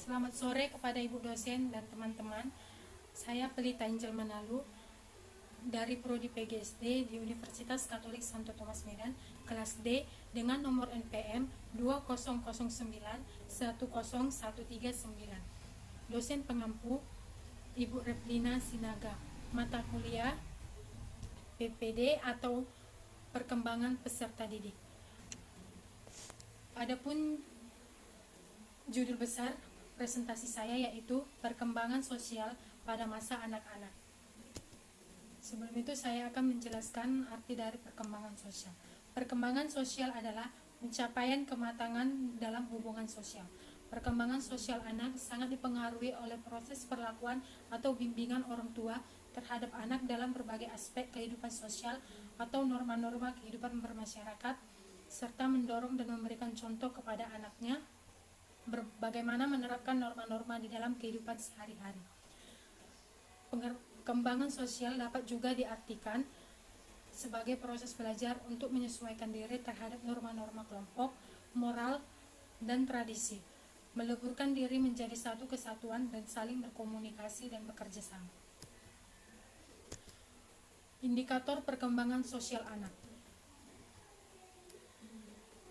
Selamat sore kepada Ibu dosen dan teman-teman. Saya Pelita Angel Manalu dari Prodi PGSD di Universitas Katolik Santo Thomas Medan, kelas D dengan nomor NPM 2009-10139. Dosen pengampu Ibu Replina Sinaga. Mata kuliah PPD atau Perkembangan Peserta Didik. Adapun judul besar presentasi saya yaitu perkembangan sosial pada masa anak-anak. Sebelum itu saya akan menjelaskan arti dari perkembangan sosial. Perkembangan sosial adalah pencapaian kematangan dalam hubungan sosial. Perkembangan sosial anak sangat dipengaruhi oleh proses perlakuan atau bimbingan orang tua terhadap anak dalam berbagai aspek kehidupan sosial atau norma-norma kehidupan bermasyarakat, serta mendorong dan memberikan contoh kepada anaknya bagaimana menerapkan norma-norma di dalam kehidupan sehari-hari. Perkembangan sosial dapat juga diartikan sebagai proses belajar untuk menyesuaikan diri terhadap norma-norma kelompok, moral, dan tradisi, meleburkan diri menjadi satu kesatuan dan saling berkomunikasi dan bekerja sama. Indikator perkembangan sosial anak.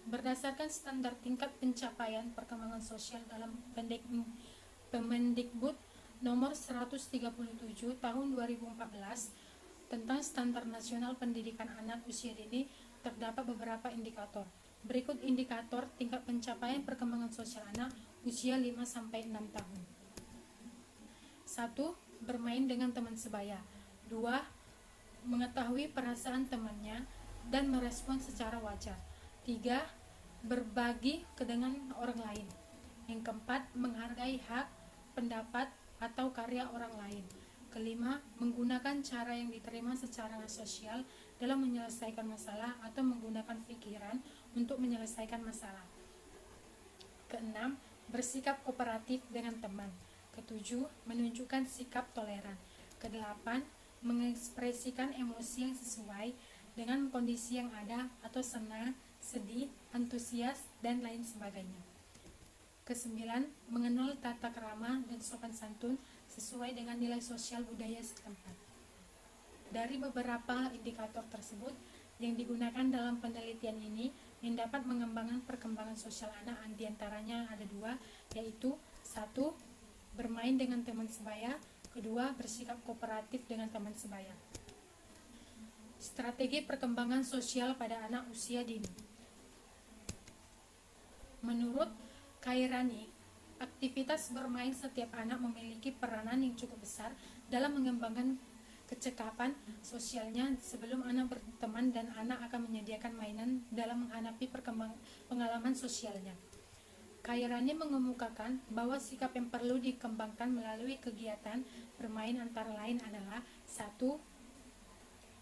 Berdasarkan standar tingkat pencapaian perkembangan sosial dalam Permendikbud nomor 137 tahun 2014 tentang Standar Nasional Pendidikan Anak Usia Dini, terdapat beberapa indikator. Berikut indikator tingkat pencapaian perkembangan sosial anak usia 5-6 tahun. 1. Bermain dengan teman sebaya. 2. Mengetahui perasaan temannya dan merespon secara wajar. 3. Berbagi dengan orang lain. Yang keempat, menghargai hak, pendapat, atau karya orang lain. Kelima, menggunakan cara yang diterima secara sosial dalam menyelesaikan masalah atau menggunakan pikiran untuk menyelesaikan masalah. Keenam, bersikap kooperatif dengan teman. Ketujuh, menunjukkan sikap toleran. Kedelapan, mengekspresikan emosi yang sesuai dengan kondisi yang ada atau senang, sedih, antusias, dan lain sebagainya. Kesembilan, mengenal tata krama dan sopan santun sesuai dengan nilai sosial budaya setempat. Dari beberapa indikator tersebut yang digunakan dalam penelitian ini yang dapat mengembangkan perkembangan sosial anak, diantaranya ada dua, yaitu 1. Bermain dengan teman sebaya. 2. Bersikap kooperatif dengan teman sebaya. Strategi perkembangan sosial pada anak usia dini. Menurut Khairani, aktivitas bermain setiap anak memiliki peranan yang cukup besar dalam mengembangkan kecekapan sosialnya sebelum anak berteman, dan anak akan menyediakan mainan dalam menghadapi pengalaman sosialnya. Khairani mengemukakan bahwa sikap yang perlu dikembangkan melalui kegiatan bermain antara lain adalah 1.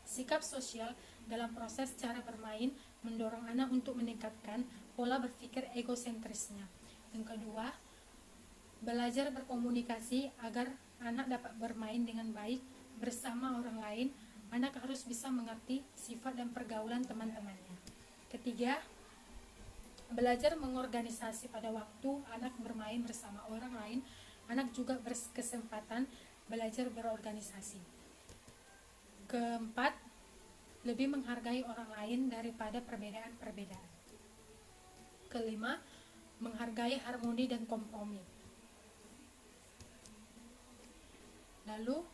Sikap sosial dalam proses cara bermain mendorong anak untuk meningkatkan pola berpikir egosentrisnya. Yang kedua, belajar berkomunikasi agar anak dapat bermain dengan baik bersama orang lain. Anak harus bisa mengerti sifat dan pergaulan teman-temannya. Ketiga, belajar mengorganisasi pada waktu anak bermain bersama orang lain. Anak juga berkesempatan belajar berorganisasi. Keempat, lebih menghargai orang lain daripada perbedaan-perbedaan. Kelima, menghargai harmoni dan kompromi. Lalu,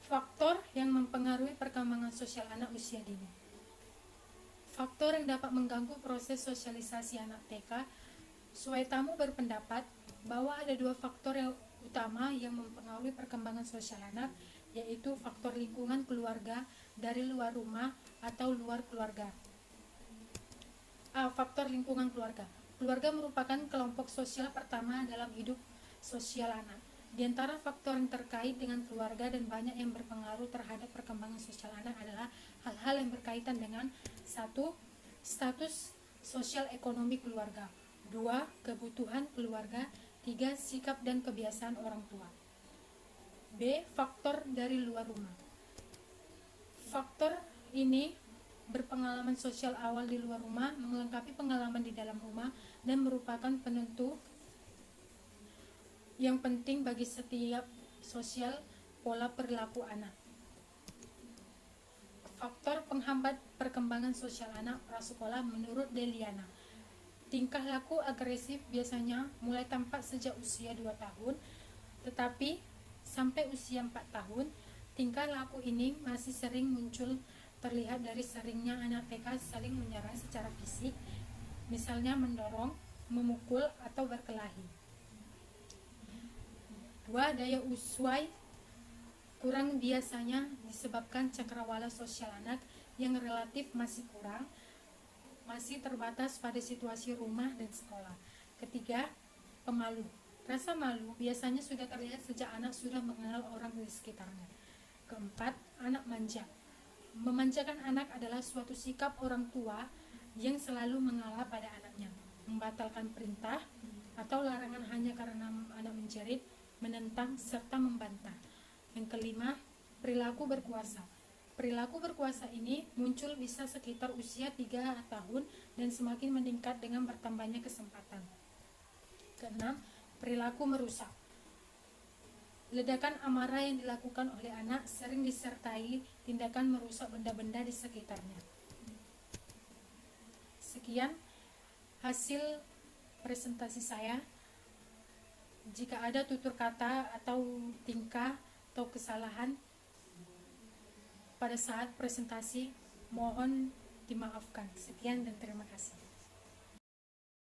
faktor yang mempengaruhi perkembangan sosial anak usia dini. Faktor yang dapat mengganggu proses sosialisasi anak TK. Suwaitamu berpendapat bahwa ada dua faktor yang utama yang mempengaruhi perkembangan sosial anak, yaitu faktor lingkungan keluarga dari luar rumah atau luar keluarga. Faktor lingkungan keluarga. Keluarga merupakan kelompok sosial pertama dalam hidup sosial anak. Di antara faktor yang terkait dengan keluarga dan banyak yang berpengaruh terhadap perkembangan sosial anak adalah hal-hal yang berkaitan dengan 1. Status sosial ekonomi keluarga. 2. Kebutuhan keluarga. 3. Sikap dan kebiasaan orang tua. B. Faktor dari luar rumah. Faktor ini berpengalaman sosial awal di luar rumah, melengkapi pengalaman di dalam rumah, dan merupakan penentu yang penting bagi setiap sosial pola perilaku anak. Faktor penghambat perkembangan sosial anak prasekolah menurut Deliana. Tingkah laku agresif biasanya mulai tampak sejak usia 2 tahun, tetapi sampai usia 4 tahun, tingkah laku ini masih sering muncul terlihat dari seringnya anak TK saling menyerang secara fisik, misalnya mendorong, memukul, atau berkelahi. 2. Daya uswai kurang biasanya disebabkan cakrawala sosial anak yang relatif masih kurang, masih terbatas pada situasi rumah dan sekolah. Ketiga, pemalu. Rasa malu biasanya sudah terlihat sejak anak sudah mengenal orang di sekitarnya. Keempat, anak manja. Memanjakan anak adalah suatu sikap orang tua yang selalu mengalah pada anaknya, membatalkan perintah atau larangan hanya karena anak menjerit, menentang, serta membantah. Yang kelima, perilaku berkuasa. Perilaku berkuasa ini muncul bisa sekitar usia 3 tahun dan semakin meningkat dengan bertambahnya kesempatan. Keenam, perilaku merusak. Ledakan amarah yang dilakukan oleh anak sering disertai tindakan merusak benda-benda di sekitarnya. Sekian hasil presentasi saya. Jika ada tutur kata atau tingkah atau kesalahan pada saat presentasi, mohon dimaafkan. Sekian dan terima kasih.